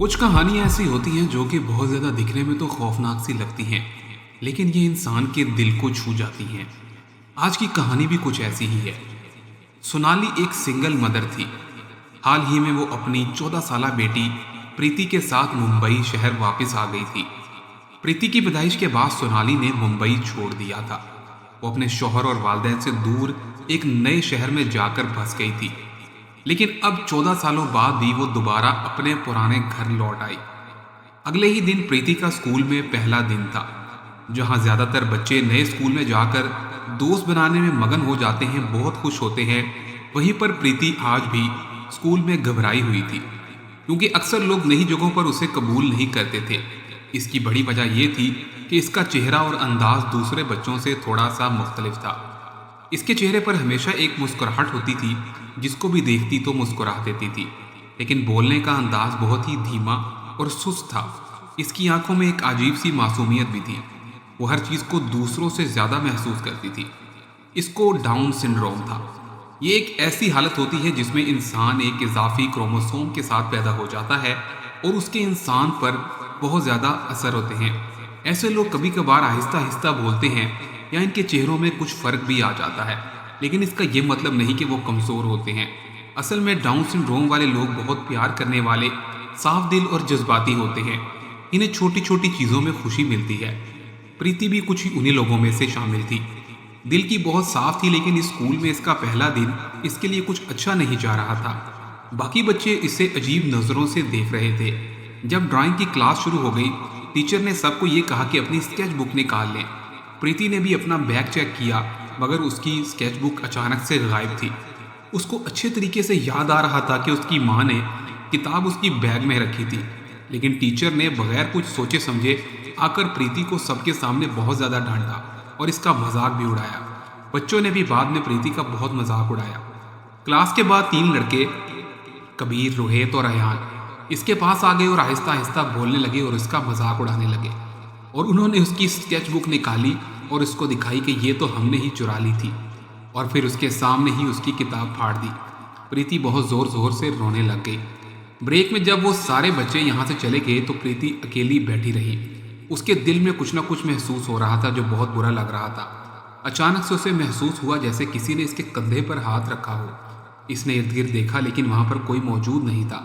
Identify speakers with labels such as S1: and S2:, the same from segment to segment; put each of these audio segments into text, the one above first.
S1: कुछ कहानियां ऐसी होती हैं जो कि बहुत ज़्यादा दिखने में तो खौफनाक सी लगती हैं, लेकिन ये इंसान के दिल को छू जाती हैं। आज की कहानी भी कुछ ऐसी ही है। सोनाली एक सिंगल मदर थी। हाल ही में वो अपनी 14 साला बेटी प्रीति के साथ मुंबई शहर वापस आ गई थी। प्रीति की पैदाइश के बाद सोनाली ने मुंबई छोड़ दिया था। वो अपने शौहर और वालिदैन से दूर एक नए शहर में जाकर बस गई थी। लेकिन अब 14 सालों बाद भी वो दोबारा अपने पुराने घर लौट आई। अगले ही दिन प्रीति का स्कूल में पहला दिन था। जहां ज्यादातर बच्चे नए स्कूल में जाकर दोस्त बनाने में मगन हो जाते हैं, बहुत खुश होते हैं, वहीं पर प्रीति आज भी स्कूल में घबराई हुई थी, क्योंकि अक्सर लोग नई जगहों पर उसे कबूल नहीं करते थे। इसकी बड़ी वजह यह थी कि इसका चेहरा और अंदाज दूसरे बच्चों से थोड़ा सा मुख्तलिफ था। इसके चेहरे पर हमेशा एक मुस्कुराहट होती थी, जिसको भी देखती तो मुस्कुरा देती थी, लेकिन बोलने का अंदाज बहुत ही धीमा और सुस्त था। इसकी आंखों में एक अजीब सी मासूमियत भी थी। वो हर चीज़ को दूसरों से ज़्यादा महसूस करती थी। इसको डाउन सिंड्रोम था। ये एक ऐसी हालत होती है जिसमें इंसान एक इजाफी क्रोमोसोम के साथ पैदा हो जाता है और उसके इंसान पर बहुत ज़्यादा असर होते हैं। ऐसे लोग कभी कभार आहिस्ता आहिस्ता बोलते हैं या इनके चेहरों में कुछ फ़र्क भी आ जाता है, लेकिन इसका ये मतलब नहीं कि वो कमज़ोर होते हैं। असल में डाउन सिंड्रोम वाले लोग बहुत प्यार करने वाले, साफ दिल और जज्बाती होते हैं। इन्हें छोटी छोटी चीज़ों में खुशी मिलती है। प्रीति भी कुछ उन्हीं लोगों में से शामिल थी। दिल की बहुत साफ थी, लेकिन इस स्कूल में इसका पहला दिन इसके लिए कुछ अच्छा नहीं जा रहा था। बाकी बच्चे इसे अजीब नज़रों से देख रहे थे। जब ड्राइंग की क्लास शुरू हो गई, टीचर ने सबको ये कहा कि अपनी स्केच बुक निकाल लें। प्रीति ने भी अपना बैग चेक किया, मगर उसकी स्केच बुक अचानक से गायब थी। उसको अच्छे तरीके से याद आ रहा था कि उसकी माँ ने किताब उसकी बैग में रखी थी, लेकिन टीचर ने बगैर कुछ सोचे समझे आकर प्रीति को सबके सामने बहुत ज़्यादा डांटा और इसका मजाक भी उड़ाया। बच्चों ने भी बाद में प्रीति का बहुत मजाक उड़ाया। क्लास के बाद 3 लड़के, कबीर, रोहित और अयान, इसके पास आ गए और आहिस्ता आहिस्ता बोलने लगे और इसका मजाक उड़ाने लगे। और उन्होंने उसकी स्केच बुक निकाली और इसको दिखाई कि ये तो हमने ही चुरा ली थी, और फिर उसके सामने ही उसकी किताब फाड़ दी। प्रीति बहुत ज़ोर ज़ोर से रोने लग गई। ब्रेक में जब वो सारे बच्चे यहाँ से चले गए तो प्रीति अकेली बैठी रही। उसके दिल में कुछ ना कुछ महसूस हो रहा था जो बहुत बुरा लग रहा था। अचानक से उसे महसूस हुआ जैसे किसी ने इसके कंधे पर हाथ रखा हो। इसने इर्द गिर्द देखा, लेकिन वहाँ पर कोई मौजूद नहीं था।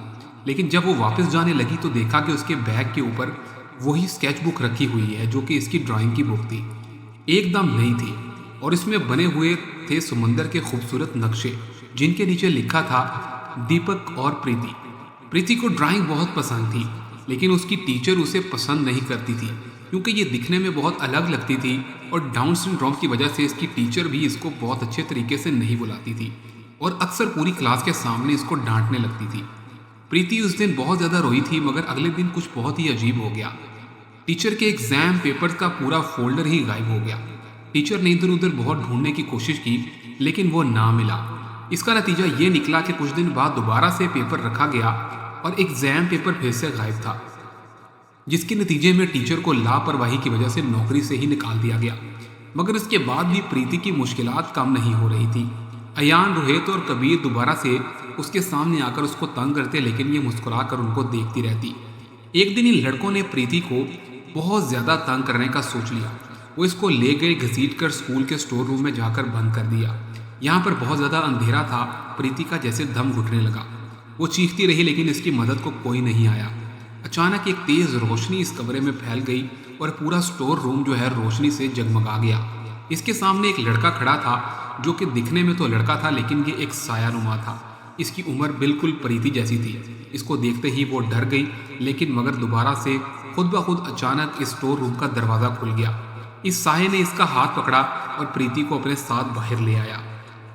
S1: लेकिन जब वो वापस जाने लगी तो देखा कि उसके बैग के ऊपर वही स्केच बुक रखी हुई है जो कि इसकी ड्राइंग की बुक थी। एकदम नई थी और इसमें बने हुए थे समंदर के खूबसूरत नक्शे, जिनके नीचे लिखा था दीपक और प्रीति। प्रीति को ड्राइंग बहुत पसंद थी, लेकिन उसकी टीचर उसे पसंद नहीं करती थी, क्योंकि ये दिखने में बहुत अलग लगती थी और डाउन सिंड्रोम की वजह से इसकी टीचर भी इसको बहुत अच्छे तरीके से नहीं बुलाती थी और अक्सर पूरी क्लास के सामने इसको डांटने लगती थी। प्रीति उस दिन बहुत ज़्यादा रोई थी, मगर अगले दिन कुछ बहुत ही अजीब हो गया। टीचर के एग्जाम पेपर्स का पूरा फोल्डर ही गायब हो गया। टीचर ने इधर उधर बहुत ढूंढने की कोशिश की, लेकिन वो ना मिला। इसका नतीजा ये निकला कि कुछ दिन बाद दोबारा से पेपर रखा गया और एग्जाम पेपर फिर से गायब था, जिसके नतीजे में टीचर को लापरवाही की वजह से नौकरी से ही निकाल दिया गया। मगर इसके बाद भी प्रीति की मुश्किलात कम नहीं हो रही थी। अयान, रोहित और कबीर दोबारा से उसके सामने आकर उसको तंग करते, लेकिन ये मुस्कुरा कर उनको देखती रहती। एक दिन इन लड़कों ने प्रीति को बहुत ज़्यादा तंग करने का सोच लिया। वो इसको ले गए, घसीट कर स्कूल के स्टोर रूम में जाकर बंद कर दिया। यहाँ पर बहुत ज़्यादा अंधेरा था। प्रीति का जैसे दम घुटने लगा। वो चीखती रही, लेकिन इसकी मदद को कोई नहीं आया। अचानक एक तेज़ रोशनी इस कमरे में फैल गई और पूरा स्टोर रूम जो है रोशनी से जगमगा गया। इसके सामने एक लड़का खड़ा था, जो कि दिखने में तो लड़का था, लेकिन ये एक सायानुमा था। इसकी उम्र बिल्कुल प्रीति जैसी थी। इसको देखते ही वो डर गई, लेकिन मगर दोबारा से खुद ब खुद अचानक इस स्टोर रूम का दरवाज़ा खुल गया। इस साये ने इसका हाथ पकड़ा और प्रीति को अपने साथ बाहर ले आया।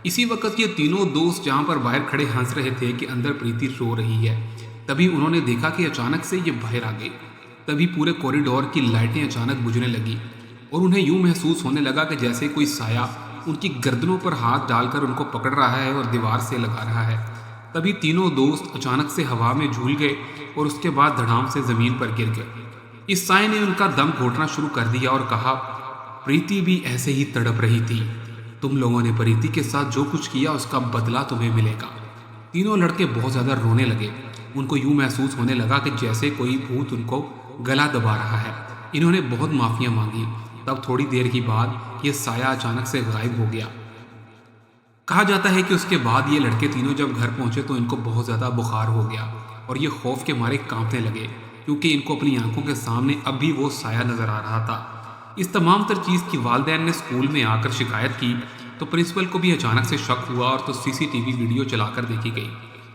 S1: इसी वक्त ये तीनों दोस्त जहाँ पर बाहर खड़े हंस रहे थे कि अंदर प्रीति रो रही है, तभी उन्होंने देखा कि अचानक से ये बाहर आ गई। तभी पूरे कॉरिडोर की लाइटें अचानक बुझने लगी और उन्हें यूं महसूस होने लगा कि जैसे कोई साया उनकी गर्दनों पर हाथ डालकर उनको पकड़ रहा है और दीवार से लगा रहा है। तभी तीनों दोस्त अचानक से हवा में झूल गए और उसके बाद धड़ाम से ज़मीन पर गिर गए। इस साये ने उनका दम घोटना शुरू कर दिया और कहा, प्रीति भी ऐसे ही तड़प रही थी। तुम लोगों ने प्रीति के साथ जो कुछ किया उसका बदला तुम्हें मिलेगा। तीनों लड़के बहुत ज़्यादा रोने लगे। उनको यूं महसूस होने लगा कि जैसे कोई भूत उनको गला दबा रहा है। इन्होंने बहुत माफ़ियाँ मांगी। तब थोड़ी देर के बाद ये साया अचानक से गायब हो गया। कहा जाता है कि उसके बाद ये लड़के तीनों जब घर पहुंचे तो इनको बहुत ज़्यादा बुखार हो गया और ये खौफ के मारे कांपने लगे, क्योंकि इनको अपनी आंखों के सामने अब भी वो साया नज़र आ रहा था। इस तमाम तर चीज़ की वालिदैन ने स्कूल में आकर शिकायत की तो प्रिंसिपल को भी अचानक से शक हुआ और तो सीसीटीवी वीडियो चलाकर देखी गई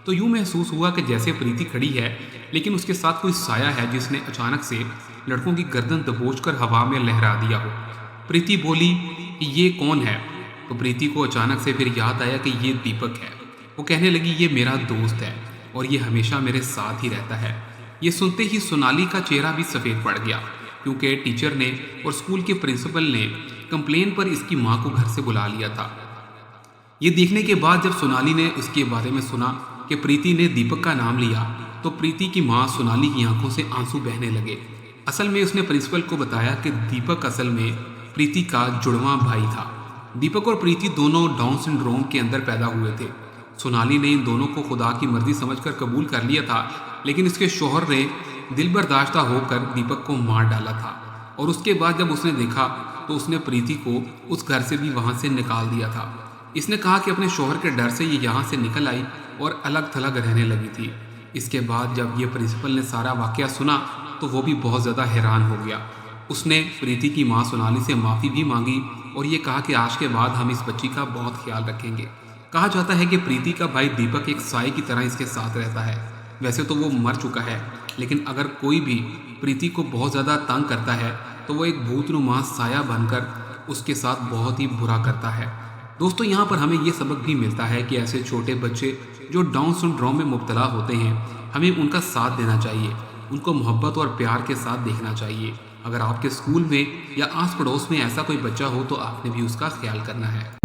S1: तो यूँ महसूस हुआ कि जैसे प्रीति खड़ी है लेकिन उसके साथ कोई साया है जिसने अचानक से लड़कों की गर्दन दबोचकर हवा में लहरा दिया हो। प्रीति बोली कि ये कौन है? तो प्रीति को अचानक से फिर याद आया कि ये दीपक है। वो कहने लगी ये मेरा दोस्त है और ये हमेशा मेरे साथ ही रहता है। ये सुनते ही सोनाली का चेहरा भी सफ़ेद पड़ गया, क्योंकि टीचर ने और स्कूल के प्रिंसिपल ने कंप्लेन पर इसकी माँ को घर से बुला लिया था। ये देखने के बाद जब सोनाली ने उसके बारे में सुना कि प्रीति ने दीपक का नाम लिया तो प्रीति की माँ सोनाली की आंखों से आंसू बहने लगे। असल में उसने प्रिंसिपल को बताया कि दीपक असल में प्रीति का जुड़वां भाई था। दीपक और प्रीति दोनों डाउन सिंड्रोम के अंदर पैदा हुए थे। सोनाली ने इन दोनों को खुदा की मर्जी समझकर कबूल कर लिया था, लेकिन इसके शौहर ने दिल बर्दाश्ता होकर दीपक को मार डाला था और उसके बाद जब उसने देखा तो उसने प्रीति को उस घर से भी वहाँ से निकाल दिया था। इसने कहा कि अपने शौहर के डर से ये यहाँ से निकल आई और अलग थलग रहने लगी थी। इसके बाद जब ये प्रिंसिपल ने सारा वाकया सुना तो वो भी बहुत ज़्यादा हैरान हो गया। उसने प्रीति की माँ सोनाली से माफ़ी भी मांगी और ये कहा कि आज के बाद हम इस बच्ची का बहुत ख्याल रखेंगे। कहा जाता है कि प्रीति का भाई दीपक एक साए की तरह इसके साथ रहता है। वैसे तो वो मर चुका है, लेकिन अगर कोई भी प्रीति को बहुत ज़्यादा तंग करता है तो वो एक भूतनुमा साया बनकर उसके साथ बहुत ही बुरा करता है। दोस्तों, यहाँ पर हमें ये सबक भी मिलता है कि ऐसे छोटे बच्चे जो डाउन सिंड्रोम में मुब्तला होते हैं, हमें उनका साथ देना चाहिए, उनको मोहब्बत और प्यार के साथ देखना चाहिए। अगर आपके स्कूल में या आस पड़ोस में ऐसा कोई बच्चा हो तो आपने भी उसका ख्याल करना है।